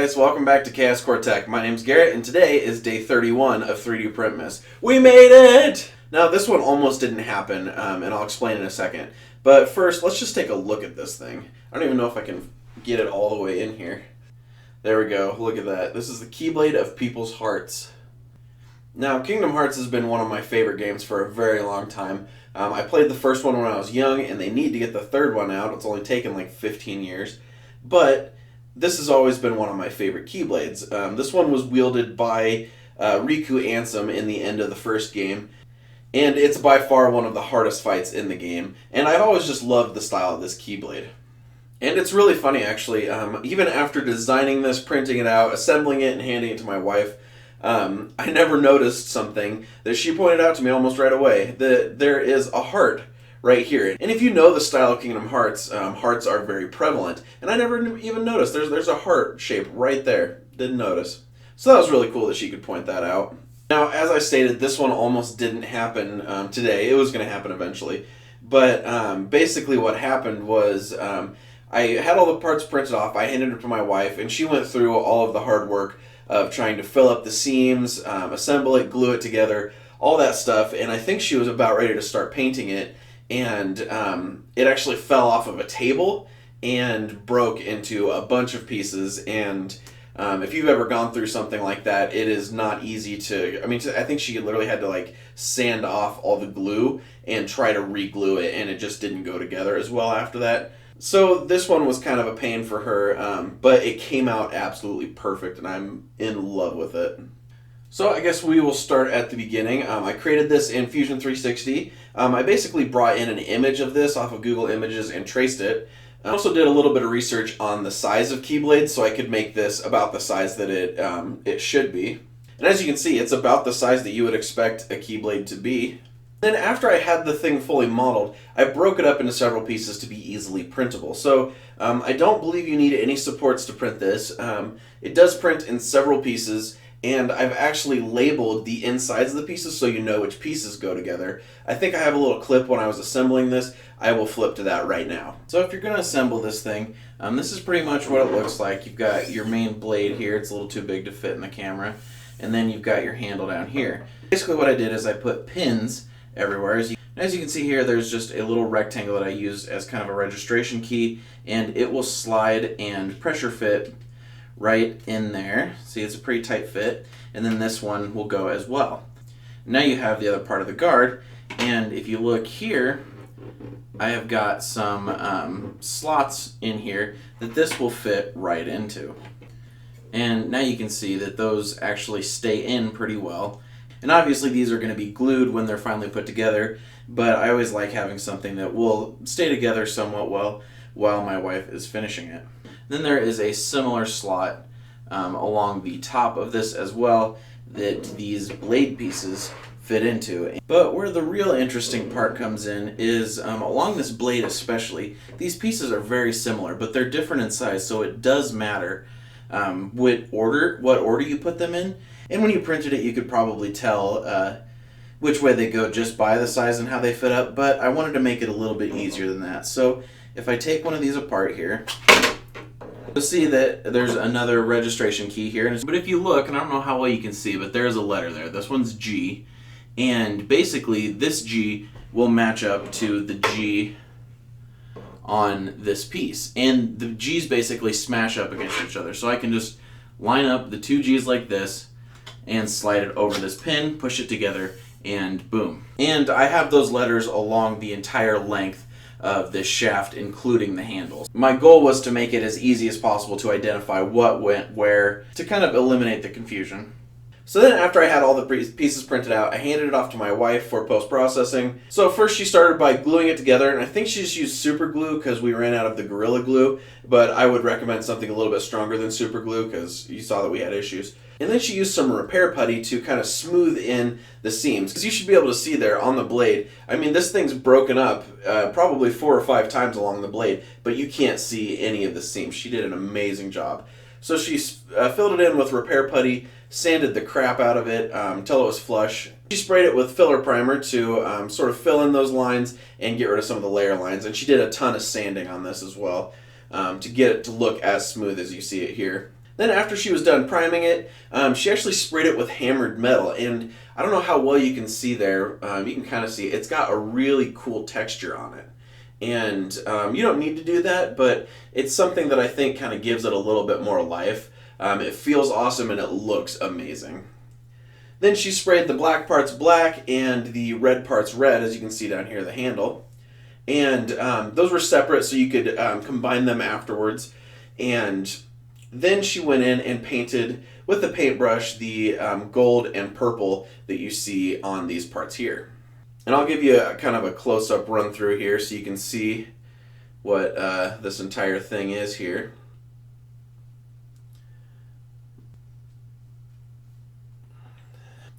guys, welcome back to Chaos Core Tech. My name's Garrett, and today is day 31 of 3D Printmas. We made it! Now, this one almost didn't happen, and I'll explain in a second. But first, let's just take a look at this thing. I don't even know if I can get it all the way in here. There we go, look at that. This is the Keyblade of People's Hearts. Now, Kingdom Hearts has been one of my favorite games for a very long time. I played the first one when I was young, and they need to get the third one out. It's only taken like 15 years. But this has always been one of my favorite Keyblades. This one was wielded by Riku Ansem in the end of the first game, and it's by far one of the hardest fights in the game, and I've always just loved the style of this Keyblade. And it's really funny, actually. Even after designing this, printing it out, assembling it, and handing it to my wife, I never noticed something that she pointed out to me almost right away, that there is a heart right here. And if you know the style of Kingdom Hearts, hearts are very prevalent. And I never even noticed. There's a heart shape right there. Didn't notice. So that was really cool that she could point that out. Now, as I stated, this one almost didn't happen today. It was going to happen eventually. But basically what happened was I had all the parts printed off. I handed it to my wife, and she went through all of the hard work of trying to fill up the seams, assemble it, glue it together, all that stuff. And I think she was about ready to start painting it. And it actually fell off of a table and broke into a bunch of pieces. And if you've ever gone through something like that, it is not easy to... I think she literally had to like sand off all the glue and try to re-glue it, and it just didn't go together as well after that. So this one was kind of a pain for her, but it came out absolutely perfect, and I'm in love with it. So I guess we will start at the beginning. I created this in Fusion 360. I basically brought in an image of this off of Google Images and traced it. I also did a little bit of research on the size of Keyblades so I could make this about the size that it should be. And as you can see, it's about the size that you would expect a Keyblade to be. Then after I had the thing fully modeled, I broke it up into several pieces to be easily printable. So I don't believe you need any supports to print this. It does print in several pieces, and I've actually labeled the insides of the pieces so you know which pieces go together. I think I have a little clip when I was assembling this. I will flip to that right now. So if you're going to assemble this thing, this is pretty much what it looks like. You've got your main blade here. It's a little too big to fit in the camera. And then you've got your handle down here. Basically what I did is I put pins everywhere. As you can see here, there's just a little rectangle that I used as kind of a registration key, and it will slide and pressure fit right in there. See, it's a pretty tight fit, and then this one will go as well. Now you have the other part of the guard, and if you look here, I have got some slots in here that this will fit right into. And now you can see that those actually stay in pretty well. And obviously these are going to be glued when they're finally put together, but I always like having something that will stay together somewhat well while my wife is finishing it. Then there is a similar slot along the top of this as well that these blade pieces fit into. But where the real interesting part comes in is along this blade especially, these pieces are very similar, but they're different in size, so it does matter what order you put them in. And when you printed it, you could probably tell which way they go just by the size and how they fit up, but I wanted to make it a little bit easier than that. So if I take one of these apart here, you'll see that there's another registration key here. But if you look, and I don't know how well you can see, but there's a letter there. This one's G. And basically, this G will match up to the G on this piece. And the G's basically smash up against each other. So I can just line up the two G's like this and slide it over this pin, push it together, and boom. And I have those letters along the entire length of this shaft, including the handles. My goal was to make it as easy as possible to identify what went where, to kind of eliminate the confusion. So then after I had all the pieces printed out, I handed it off to my wife for post-processing. So first she started by gluing it together, and I think she just used super glue because we ran out of the Gorilla Glue, but I would recommend something a little bit stronger than super glue because you saw that we had issues. And then she used some repair putty to kind of smooth in the seams. Because you should be able to see there on the blade. I mean, this thing's broken up probably 4 or 5 times along the blade, but you can't see any of the seams. She did an amazing job. So she filled it in with repair putty, sanded the crap out of it until it was flush. She sprayed it with filler primer to sort of fill in those lines and get rid of some of the layer lines. And she did a ton of sanding on this as well to get it to look as smooth as you see it here. Then after she was done priming it, she actually sprayed it with hammered metal, and I don't know how well you can see there. You can kind of see it's got a really cool texture on it. And you don't need to do that, but it's something that I think kind of gives it a little bit more life. It feels awesome and it looks amazing. Then she sprayed the black parts black and the red parts red, as you can see down here, the handle. And those were separate so you could combine them afterwards. And then she went in and painted with the paintbrush the gold and purple that you see on these parts here. And I'll give you a kind of a close-up run through here so you can see what this entire thing is here.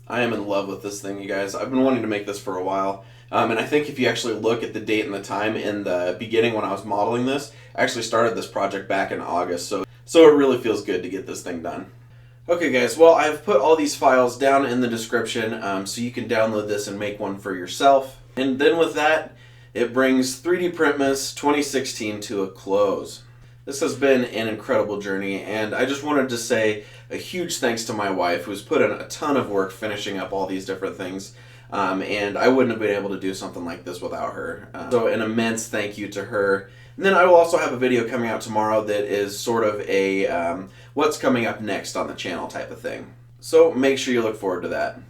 I am in love with this thing, you guys. I've been wanting to make this for a while. And I think if you actually look at the date and the time in the beginning when I was modeling this, I actually started this project back in August, so it really feels good to get this thing done. Okay guys, well I've put all these files down in the description so you can download this and make one for yourself. And then with that, it brings 3D Printmas 2016 to a close. This has been an incredible journey, and I just wanted to say a huge thanks to my wife, who's put in a ton of work finishing up all these different things. And I wouldn't have been able to do something like this without her. So an immense thank you to her. And then I will also have a video coming out tomorrow that is sort of a what's coming up next on the channel type of thing. So make sure you look forward to that.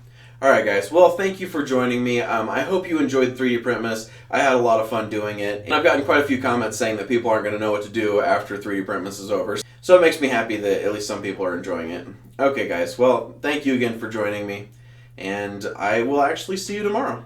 Alright guys, well thank you for joining me. I hope you enjoyed 3D Printmas. I had a lot of fun doing it. And I've gotten quite a few comments saying that people aren't going to know what to do after 3D Printmas is over. So it makes me happy that at least some people are enjoying it. Okay guys, well thank you again for joining me. And I will actually see you tomorrow.